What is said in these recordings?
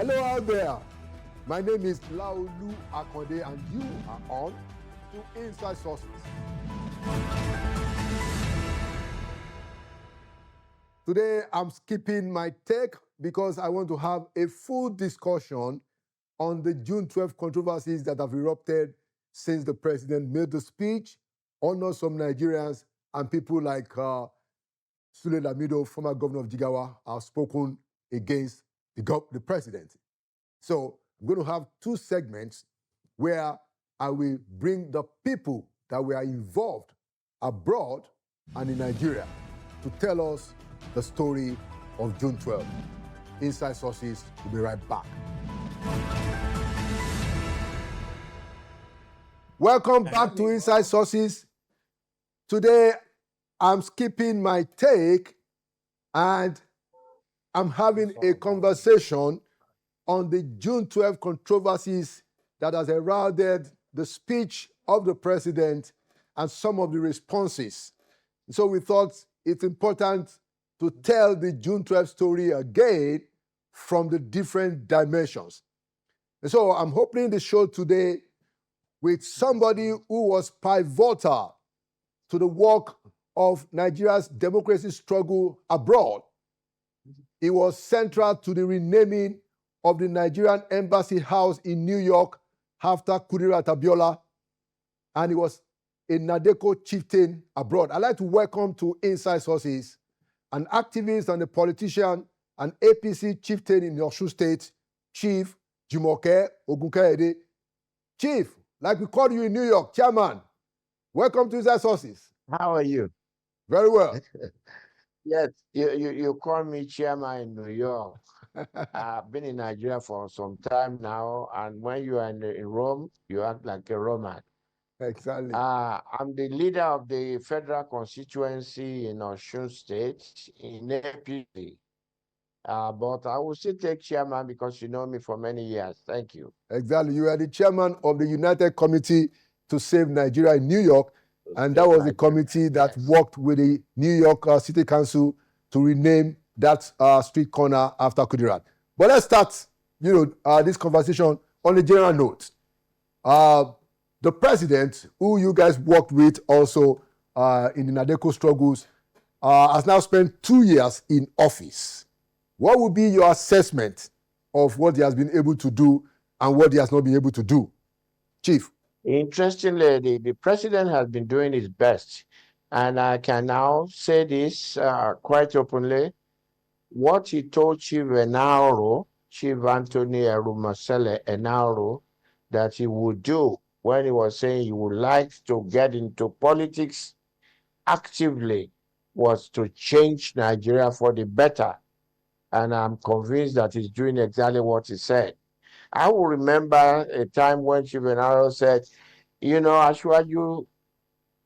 Hello out there. My name is Laolu Akonde and you are on to Inside Sources. Today I'm skipping my take because I want to have a full discussion on the June 12th controversies that have erupted since the president made the speech. Honor some Nigerians and people like Sule Lamido, former governor of Jigawa, have spoken against the president. So I'm going to have two segments where I will bring the people that were involved abroad and in Nigeria to tell us the story of June 12th. Inside Sources will be right back. Welcome back to Inside Sources. Today, I'm skipping my take and I'm having a conversation on the June 12 controversies that has heralded the speech of the president and some of the responses. So we thought it's important to tell the June 12 story again from the different dimensions. And so I'm opening the show today with somebody who was pivotal to the work of Nigeria's democracy struggle abroad. He was central to the renaming of the Nigerian Embassy House in New York after Kudirat Abiola, and he was a NADECO chieftain abroad. I'd like to welcome to Inside Sources an activist and a politician, an APC chieftain in Osun State, Chief Ogunkeyede. Chief, like we called you in New York, chairman, welcome to Inside Sources. How are you? Very well. Yes, you call me chairman in New York. I've been in Nigeria for some time now, and when you are in Rome, you act like a Roman. Exactly. I'm the leader of the federal constituency in Osun State in APC. But I will still take chairman because you know me for many years. Thank you. Exactly. You are the chairman of the United Committee to Save Nigeria in New York, and that was the committee that worked with the New York City Council to rename that street corner after Kudirat. But let's start, this conversation on a general note. The president, who you guys worked with also in the NADECO struggles, has now spent 2 years in office. What would be your assessment of what he has been able to do and what he has not been able to do? Chief. Interestingly, the president has been doing his best. And I can now say this quite openly. What he told Chief Enaro, Chief Anthony Erumasele Enaro, that he would do when he was saying he would like to get into politics actively was to change Nigeria for the better. And I'm convinced that he's doing exactly what he said. I will remember a time when Chief Enaro said, Ashwaju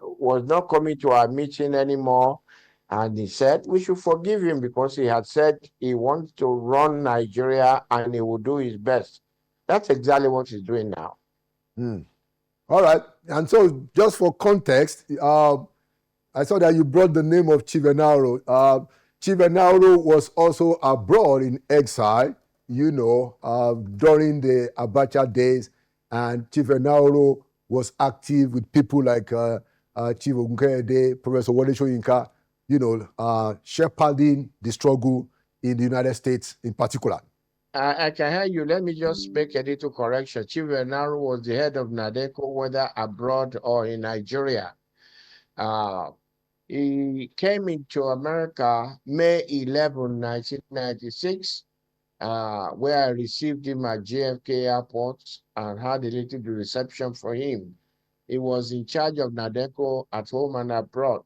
was not coming to our meeting anymore. And he said we should forgive him because he had said he wants to run Nigeria and he will do his best. That's exactly what he's doing now. All right. And so just for context, I saw that you brought the name of Chief Enaro. Chief Enaro was also abroad in exile, during the Abacha days. And Chief Enaro was active with people like Chief Ogunkeyede, Professor Wole Soyinka, shepherding the struggle in the United States in particular. I can hear you. Let me just make a little correction. Chief Enaro was the head of NADECO, whether abroad or in Nigeria. He came into America May 11, 1996, where I received him at JFK Airport and had a little reception for him. He was in charge of NADECO at home and abroad.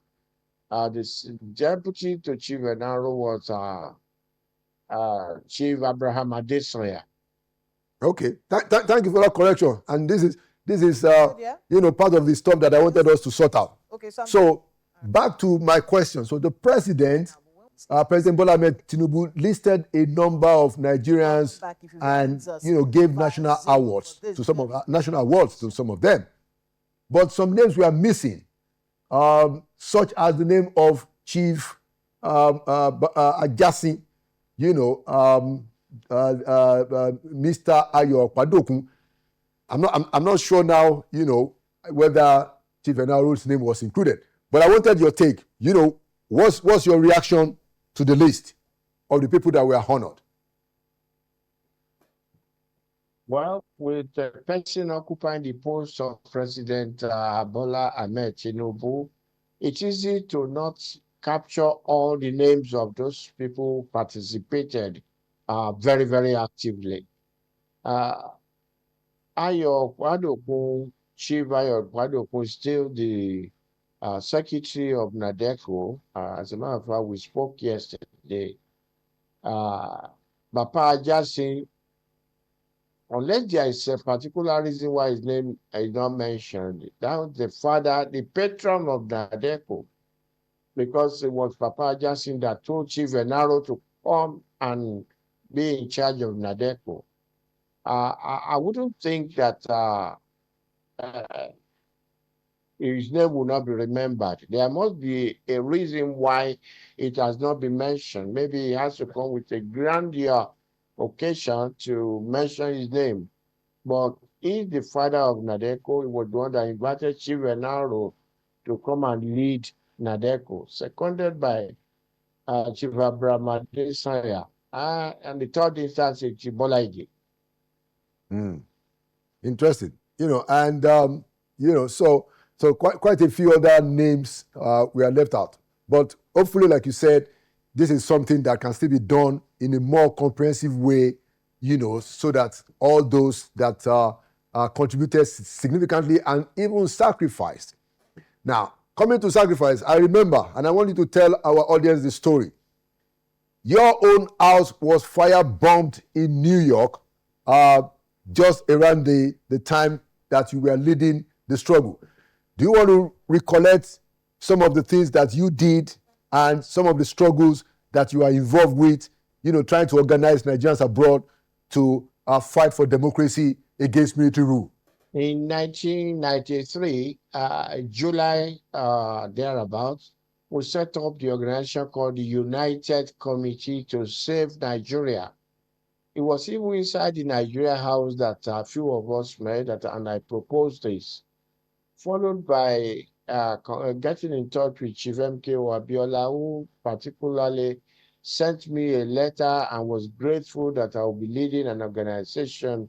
The deputy to Chief Enaro was Chief Abraham Adesoya. Okay, thank you for that correction. And this is part of the stuff that I wanted us to sort out. Okay, so back to my question. So the president, President Bola Ahmed Tinubu, listed a number of Nigerians and gave national awards to some of them. But some names were missing, such as the name of Chief Ajasi, Mr. Ayo Padokun. I'm not sure now, whether Chief Enaro's name was included. But I wanted your take. What's your reaction to the list of the people that were honored? Well, with the person occupying the post of President Bola Ahmed Tinubu, it's easy to not capture all the names of those people who participated very, very actively. Ayo Kwadokun, Chief Ayo Kwadokun is still the Secretary of NADECO. As a matter of fact, we spoke yesterday. Bapa Ajasin, unless there is a particular reason why his name is not mentioned, that was the father, the patron of NADECO, because it was Papa Ajasin that told Chief Enaro to come and be in charge of NADECO. I wouldn't think that his name will not be remembered. There must be a reason why it has not been mentioned. Maybe he has to come with a grandeur occasion to mention his name. But he's the father of NADECO. He was the one that invited Chief Enaro to come and lead NADECO, seconded by Chief Abraham Adesanya. And the third instance is Chief Bolaji. Interesting. So quite a few other names were left out. But hopefully, like you said, this is something that can still be done in a more comprehensive way, so that all those that contributed significantly and even sacrificed. Now, coming to sacrifice, I remember, and I want you to tell our audience the story. Your own house was fire-bombed in New York just around the time that you were leading the struggle. Do you want to recollect some of the things that you did and some of the struggles that you are involved with, trying to organize Nigerians abroad to fight for democracy against military rule? In 1993, July, thereabouts, we set up the organization called the United Committee to Save Nigeria. It was even inside the Nigeria House that a few of us met, and I proposed this, followed by getting in touch with Chief MKO Abiola, who particularly sent me a letter and was grateful that I will be leading an organization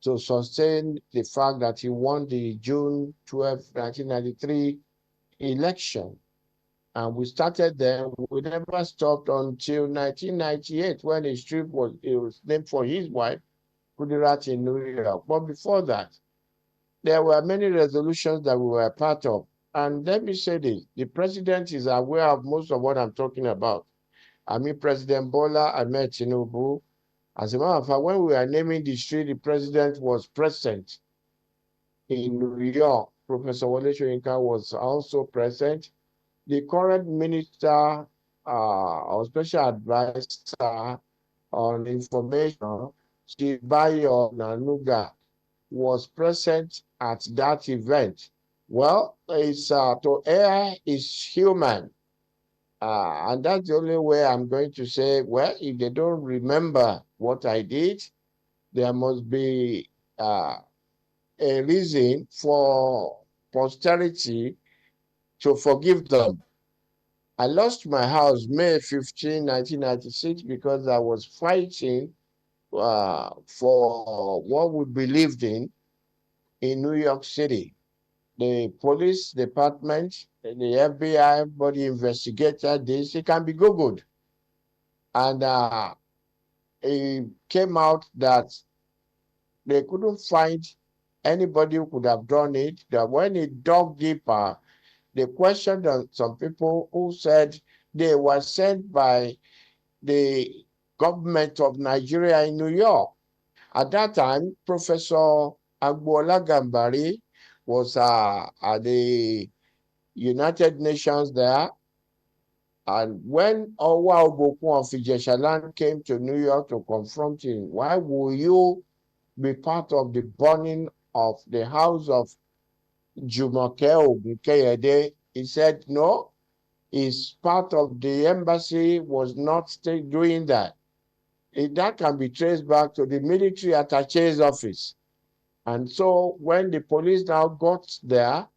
to sustain the fact that he won the June 12, 1993 election. And we started there. We never stopped until 1998 when a strip was named for his wife, Kudirat, in New York. But before that, there were many resolutions that we were part of. And let me say this, the president is aware of most of what I'm talking about. I mean, President Bola Ahmed Tinubu. As a matter of fact, when we were naming the street, the president was present in New York. Professor Wole Soyinka was also present. The current minister or special advisor on information, Chief Bayo Nanuga, was present at that event. Well, it's to err is human. And that's the only way I'm going to say, well, if they don't remember what I did, there must be a reason for posterity to forgive them. I lost my house May 15, 1996, because I was fighting for what we believed in New York City. The police department, the FBI, body investigated this. It can be Googled. And it came out that they couldn't find anybody who could have done it. That when it dug deeper, they questioned some people who said they were sent by the government of Nigeria in New York. At that time, Professor Agboola Gambari was at the United Nations there. And when Owa Obokun of Ijeshaland came to New York to confront him, why will you be part of the burning of the house of Jumoke Ogunkeyede? He said, no, his part of the embassy was not doing that. that can be traced back to the military attache's office. And so when the police now got there,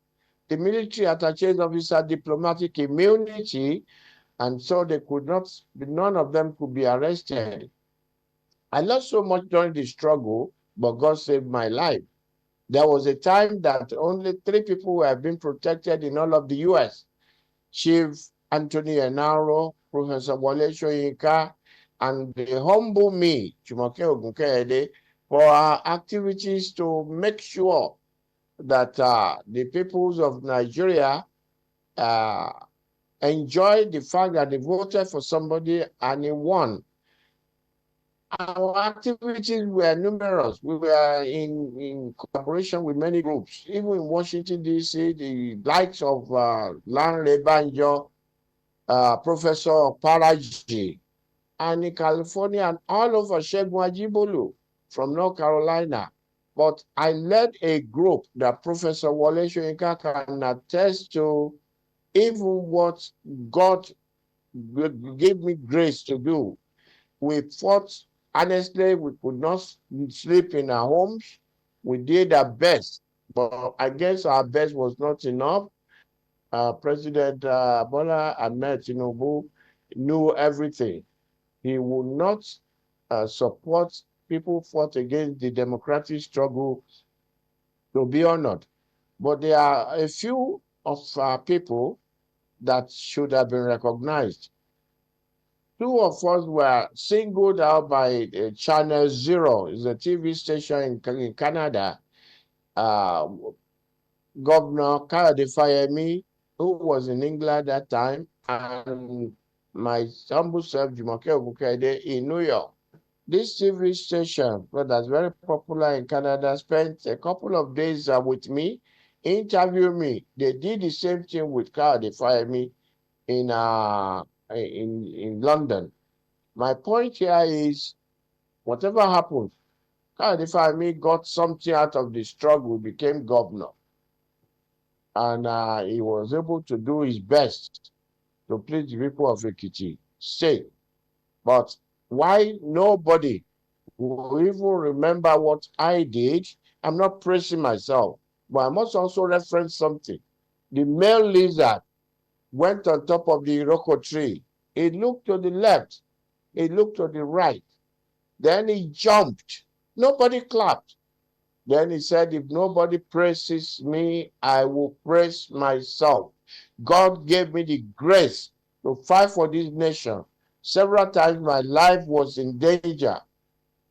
the military attache's office had diplomatic immunity, and so they could not, none of them could be arrested. I lost so much during the struggle, but God saved my life. There was a time that only 3 people were being protected in all of the US. Chief Anthony Enaro, Professor Wole Soyinka, and the humble me, Ogunkeyede, for our activities to make sure that the peoples of Nigeria enjoy the fact that they voted for somebody and he won. Our activities were numerous. We were in collaboration with many groups, even in Washington, D.C., the likes of Lanre Banjo, Professor Paraji, and in California and all over Segun Ajibolu from North Carolina. But I led a group that Professor Wole Soyinka can attest to, even what God gave me grace to do. We fought. Honestly, we could not sleep in our homes. We did our best, but I guess our best was not enough. President Bola Ahmed Tinubu knew everything. He would not support people fought against the democratic struggle to be honored. But there are a few of our people that should have been recognized. 2 of us were singled out by Channel Zero, is a TV station in Canada. Governor Kayode Fayemi, who was in England at that time, and my humble self, Jumoke Ogunkeyede, in New York. This TV station, that's very popular in Canada, spent a couple of days with me, interviewing me. They did the same thing with Kayode Fayemi in London. My point here is, whatever happened, Kayode Fayemi got something out of the struggle, became governor. And he was able to do his best to please the people of Ekiti State. But why nobody will even remember what I did? I'm not praising myself, but I must also reference something. The male lizard went on top of the Iroko tree. He looked to the left. He looked to the right. Then he jumped. Nobody clapped. Then he said, if nobody praises me, I will praise myself. God gave me the grace to fight for this nation. Several times my life was in danger,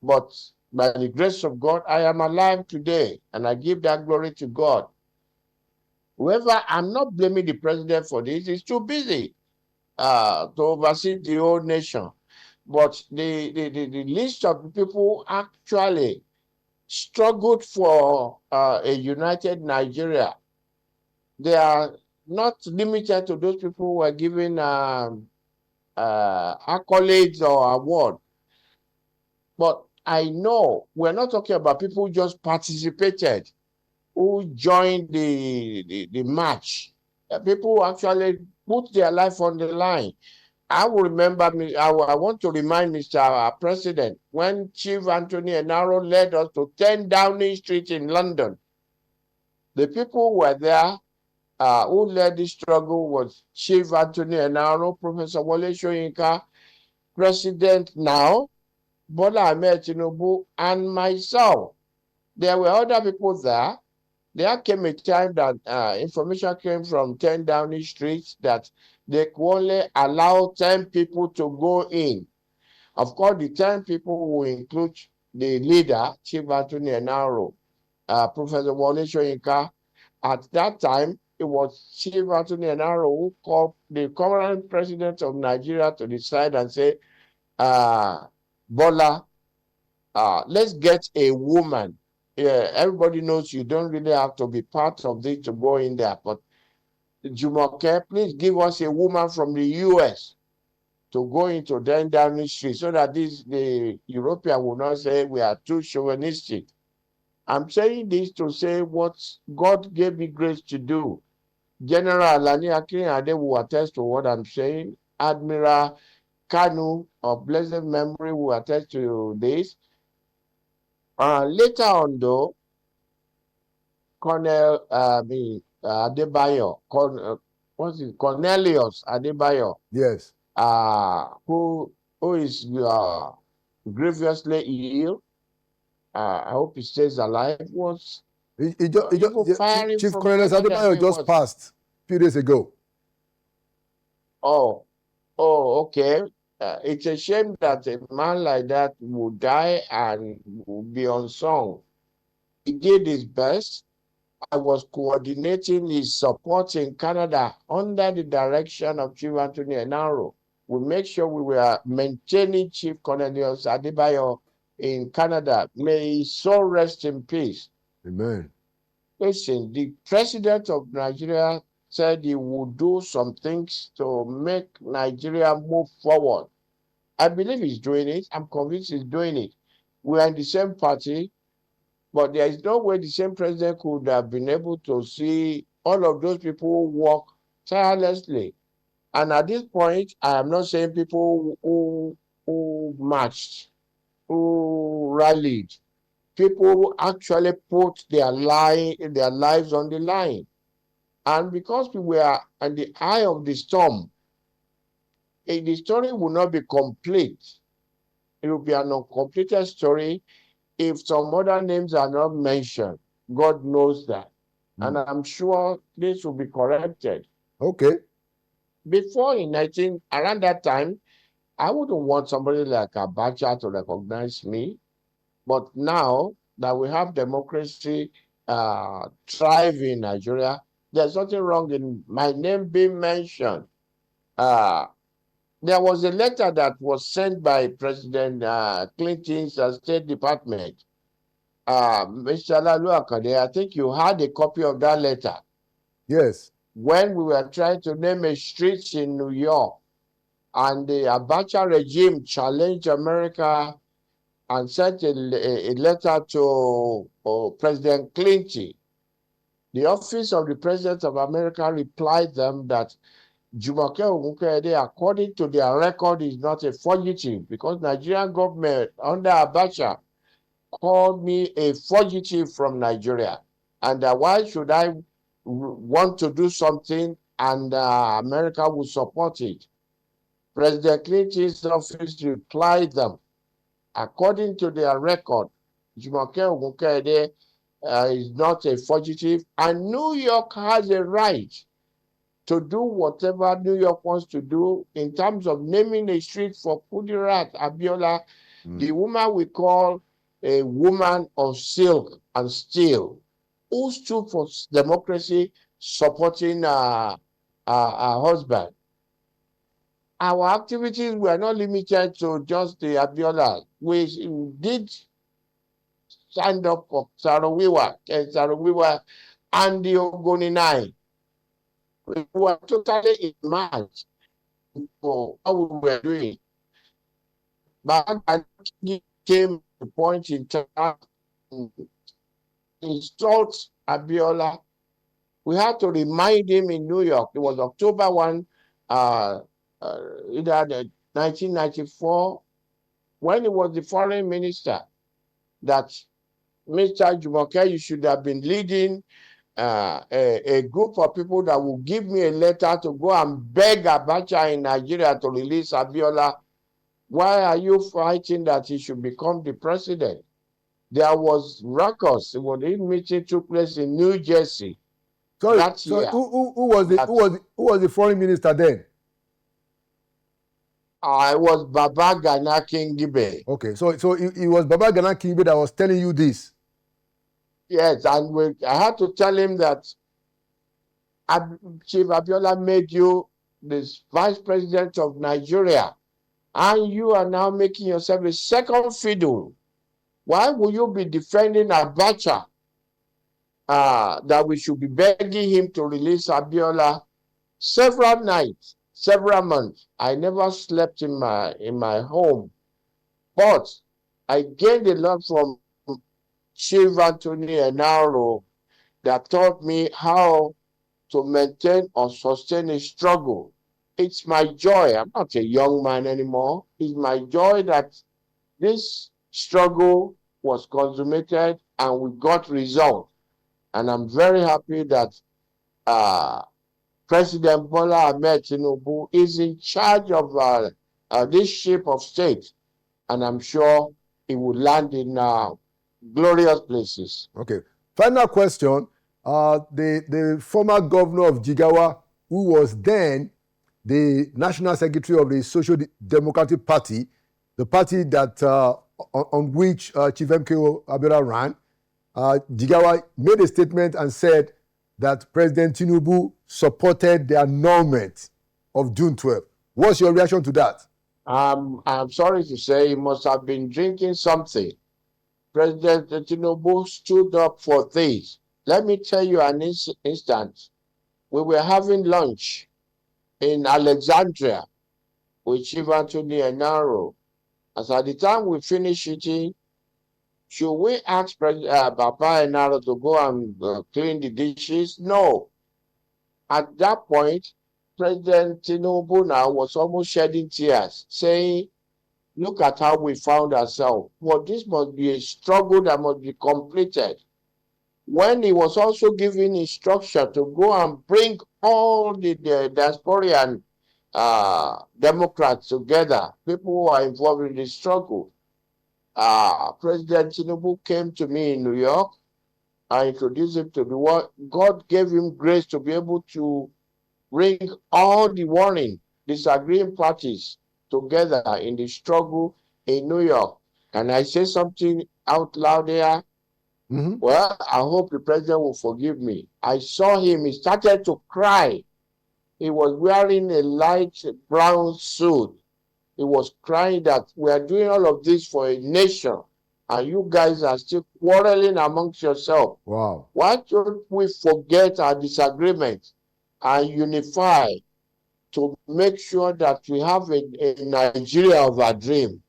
but by the grace of God, I am alive today, and I give that glory to God. However, I'm not blaming the president for this. He's too busy to oversee the whole nation. But the list of people actually struggled for a united Nigeria. They are not limited to those people who were given accolades or award. But I know we're not talking about people who just participated, who joined the march. People who actually put their life on the line. I will remember, I want to remind Mr. President, when Chief Anthony Enaro led us to 10 Downing Street in London, the people who were there who led this struggle was Chief Anthony Enaro, Professor Wole Soyinka, President now, Bola Ahmed Tinubu, and myself. There were other people there. There came a time that information came from 10 Downing Street that they could only allow 10 people to go in. Of course, the 10 people will include the leader, Chief Anthony Enaro, Professor Wole Soyinka. At that time, it was Chief Anthony Enaro who called the current president of Nigeria to the side and say, Bola, let's get a woman. Yeah, everybody knows you don't really have to be part of this to go in there. But Jumoke, please give us a woman from the US to go into 10 Downing Street so that the European will not say we are too chauvinistic. I'm saying this to say what God gave me grace to do. General Alani Akinade will attest to what I'm saying. Admiral Kanu of blessed memory will attest to this. Later on, though, Colonel Adebayo, what's it, Cornelius Adebayo, Yes. who is grievously ill. I hope he stays alive. Was even firing Chief from Colonel Canada. Adebayo just passed a few days ago. Oh, okay. It's a shame that a man like that would die and would be unsung. He did his best. I was coordinating his support in Canada under the direction of Chief Anthony Enaro. We make sure we were maintaining Chief Cornelius Adebayo in Canada. May his soul rest in peace. Amen. Listen, the president of Nigeria said he would do some things to make Nigeria move forward. I believe he's doing it. I'm convinced he's doing it. We are in the same party, but there is no way the same president could have been able to see all of those people work tirelessly. And at this point, I am not saying people who marched, who rallied, people who actually put their lives on the line. And because we were at the eye of the storm, the story will not be complete. It will be an uncompleted story if some other names are not mentioned. God knows that. And I'm sure this will be corrected. Okay. Before around that time, I wouldn't want somebody like Abacha to recognize me. But now that we have democracy thrive in Nigeria, there's nothing wrong in my name being mentioned. There was a letter that was sent by President Clinton's State Department. Mr. Lalu Akande, I think you had a copy of that letter. Yes. When we were trying to name a street in New York, and the Abacha regime challenged America and sent a letter to President Clinton. The office of the President of America replied them that Jumoke Ogunkeyede, according to their record, is not a fugitive because Nigerian government under Abacha called me a fugitive from Nigeria. And why should I want to do something and America will support it? President Clinton's office replied them, according to their record, Jumoke Ogunkeyede is not a fugitive, and New York has a right to do whatever New York wants to do in terms of naming a street for Kudirat Abiola, the woman we call a woman of silk and steel, who stood for democracy, supporting her husband. Our activities were not limited to just the Abiola. We did stand up for Sarawiwa and the Ogoni 9. We were totally immersed for what we were doing. But he came to the point in time insult Abiola. We had to remind him in New York. It was October 1, either 1994, when he was the foreign minister, that Mr. Jumoke, you should have been leading a group of people that will give me a letter to go and beg Abacha in Nigeria to release Abiola. Why are you fighting that he should become the president? There was ruckus. The meeting took place in New Jersey. Sorry, that year. Who was the foreign minister then? I was Baba Gana Kingibe. Okay, so it was Baba Gana Kingibe that was telling you this. Yes, and I had to tell him that Chief Abiola made you the vice president of Nigeria, and you are now making yourself a second fiddle. Why will you be defending Abacha? That we should be begging him to release Abiola? Several nights, several months, I never slept in my home, but I gained a lot from Chief Anthony Enaro that taught me how to maintain or sustain a struggle. it's my joy. I'm not a young man anymore. It's my joy that this struggle was consummated and we got result. And I'm very happy that uh, President Bola Ahmed Tinubu is in charge of this ship of state. And I'm sure he will land in glorious places. Okay. Final question. The former governor of Jigawa, who was then the national secretary of the Social Democratic Party, the party that on which Chief MKO Abiola ran, Jigawa made a statement and said that President Tinubu supported the annulment of June 12. What's your reaction to that? I'm sorry to say he must have been drinking something. President Tinubu stood up for this. Let me tell you an instance. We were having lunch in Alexandria with Chief Anthony Enaro. As at the time we finished eating, should we ask Papa Enaro to go and clean the dishes? No. At that point, President Tinubu now was almost shedding tears, saying, look at how we found ourselves. But this must be a struggle that must be completed. When he was also giving instruction to go and bring all the diasporian Democrats together, people who are involved in the struggle, President Tinubu came to me in New York. I introduced him to the world. God gave him grace to be able to bring all the warring, disagreeing parties together in the struggle in New York. Can I say something out loud here? Mm-hmm. Well, I hope the president will forgive me. I saw him, he started to cry. He was wearing a light brown suit. He was crying that we are doing all of this for a nation, and you guys are still quarreling amongst yourselves. Wow. Why don't we forget our disagreements and unify to make sure that we have a Nigeria of our dream?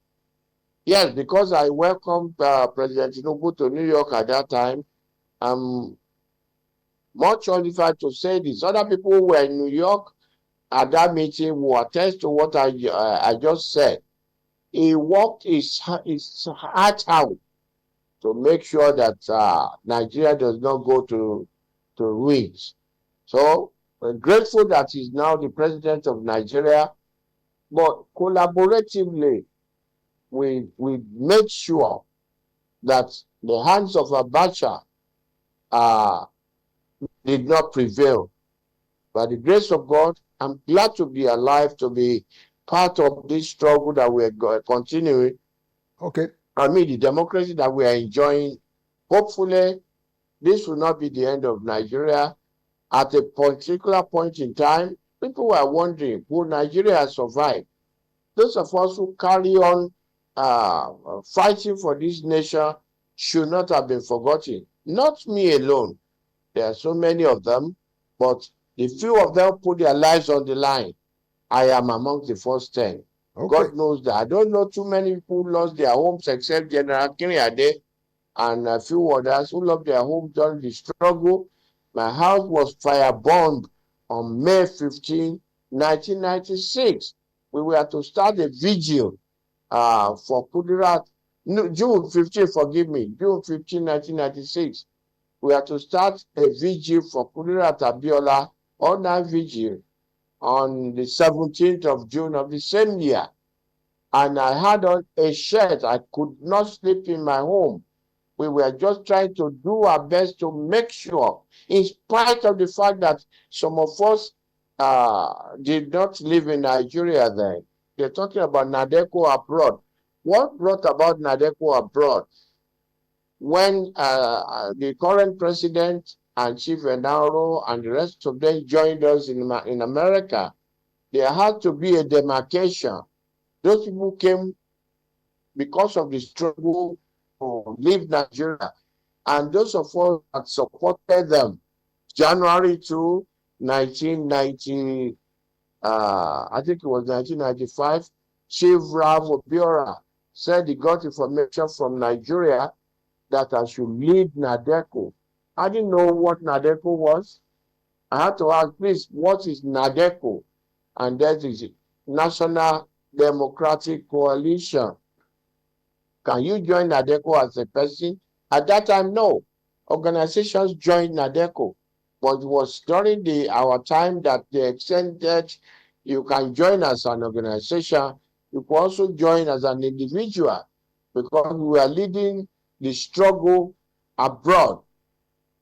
Yes, because I welcomed President Tinubu to New York at that time. I'm much qualified to say this. Other people who were in New York at that meeting will attest to what I just said. He worked his heart out to make sure that Nigeria does not go to ruins. So we're grateful that he's now the president of Nigeria, but collaboratively, we made sure that the hands of Abacha did not prevail. By the grace of God, I'm glad to be alive, to be part of this struggle that we're continuing. Okay. I mean, the democracy that we are enjoying. Hopefully, this will not be the end of Nigeria. At a particular point in time, people were wondering, will Nigeria survive? Those of us who carry on fighting for this nation should not have been forgotten. Not me alone. There are so many of them, but the few of them put their lives on the line. I am among the first 10. Okay. God knows that. I don't know too many people who lost their homes except General Ogunkeyede and a few others who lost their homes during the struggle. My house was firebombed on May 15, 1996. We were to start a vigil for Kudirat. No, June 15, forgive me, June 15, 1996. We are to start a vigil for Kudirat Abiola, all night vigil, on the 17th of June of the same year. And I had on a shirt. I could not sleep in my home. We were just trying to do our best to make sure, in spite of the fact that some of us did not live in Nigeria then. They're talking about NADECO abroad. What brought about NADECO abroad? When the current president and Chief Enaro and the rest of them joined us in America, there had to be a demarcation. Those people came because of the struggle to leave Nigeria. And those of us that supported them, January 2, 1990, I think it was 1995, Chief Rav Obiora said he got information from Nigeria that I should lead NADECO. I didn't know what NADECO was. I had to ask, please, what is NADECO? and that is National Democratic Coalition. Can you join NADECO as a person? At that time, no. Organizations joined NADECO, but it was during our time that they extended. You can join as an organization. You can also join as an individual, because we are leading the struggle abroad.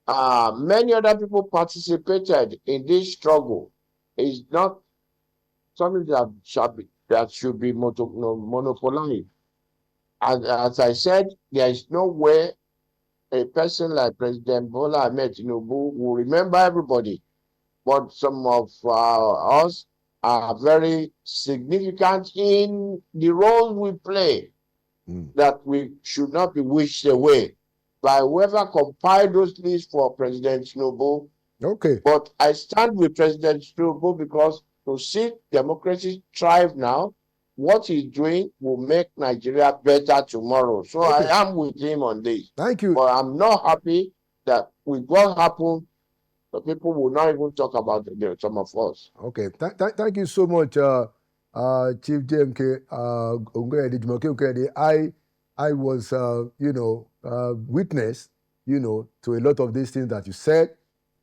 Many other people participated in this struggle. It's not something that should be monopolized. As I said, there is no way a person like President Bola Ahmed Tinubu will remember everybody, but some of us are very significant in the role we play, that we should not be wished away by whoever compiled those lists for President Tinubu. Okay. But I stand with President Tinubu, because to see democracy thrive now, what he's doing will make Nigeria better tomorrow. So Okay. I am with him on this. Thank you. But I'm not happy that with what happened, the people will not even talk about some of us. Okay. Thank you so much, Chief JMK Ogunkeyede. I was, witness, to a lot of these things that you said.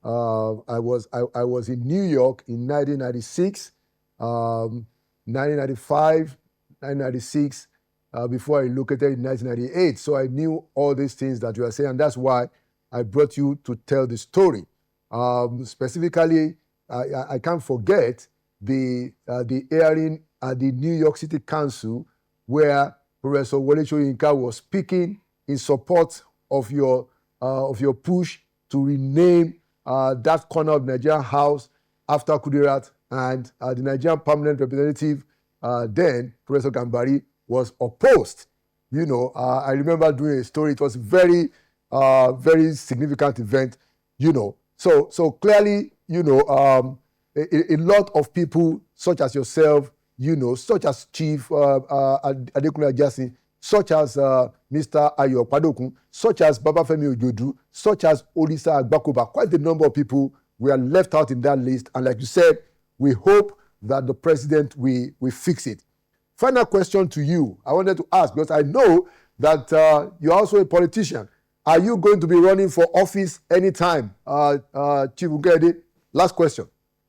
I was in New York in 1996, 1995, 1996, before I relocated in 1998. So I knew all these things that you are saying, and that's why I brought you to tell the story. Specifically, I can't forget the hearing at the New York City Council, where Professor Wole Soyinka was speaking in support of your push to rename that corner of Nigerian House after Kudirat, and the Nigerian permanent representative then, Professor Gambari, was opposed. I remember doing a story. It was very, very significant event. So clearly, a lot of people, such as yourself, such as Chief Adekunle Ajasin, such as Mr. Ayo Padokun, such as Babafemi Ojodu, such as Olisa Agbakoba, quite a number of people were left out in that list. And like you said, we hope that the president will fix it. Final question to you. I wanted to ask, because I know that you're also a politician. Are you going to be running for office anytime, Chief Okuk? Last question.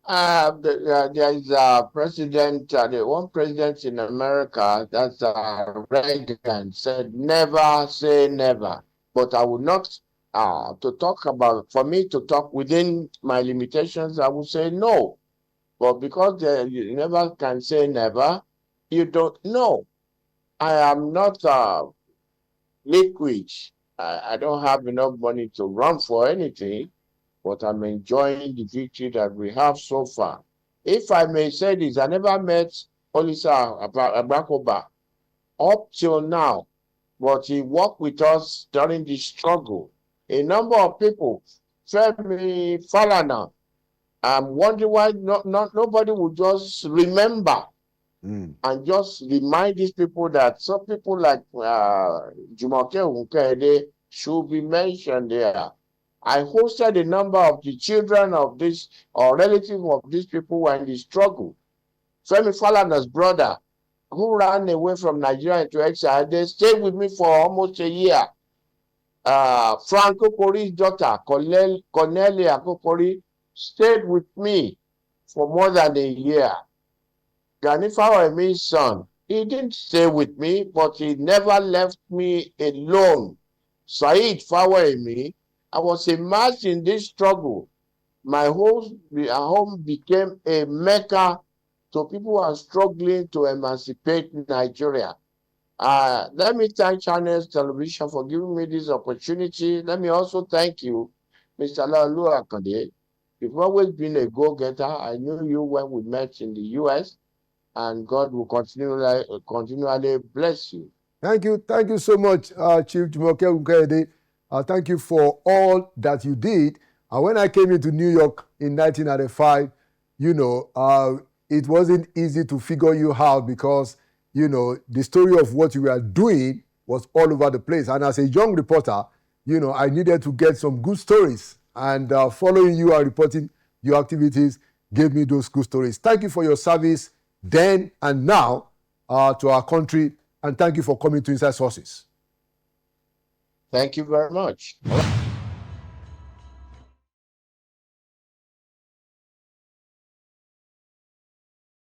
There is a president, the one president in America, that's Reagan, said, never say never. But I would not, for me to talk within my limitations, I would say no. But because you never can say never, you don't know. I am not liquid. I don't have enough money to run for anything, but I'm enjoying the victory that we have so far. If I may say this, I never met Olisa Agbakoba up till now, but he worked with us during the struggle. A number of people, Femi Falana, I'm wondering why nobody would just remember and just remind these people that some people like Jumoke Ogunkeyede should be mentioned there. I hosted a number of the children of this or relatives of these people who were in the struggle. Femi Falana's brother, who ran away from Nigeria into exile, they stayed with me for almost a year. Frank Okori's daughter, Cornelia Okori, stayed with me for more than a year. Gani Fawemi's son, he didn't stay with me, but he never left me alone. Said Fawemi, I was immersed in this struggle. My home became a mecca to people who are struggling to emancipate Nigeria. Let me thank Channels Television for giving me this opportunity. Let me also thank you, Mr. Laolu Akande. You've always been a go-getter. I knew you when we met in the US, and God will continually bless you. Thank you so much, Chief Jumoke Ogunkeyede. Thank you for all that you did. When I came into New York in 1995, it wasn't easy to figure you out, because, the story of what you were doing was all over the place. And as a young reporter, I needed to get some good stories. And following you and reporting your activities gave me those good stories. Thank you for your service then and now to our country, and thank you for coming to Inside Sources. Thank you very much.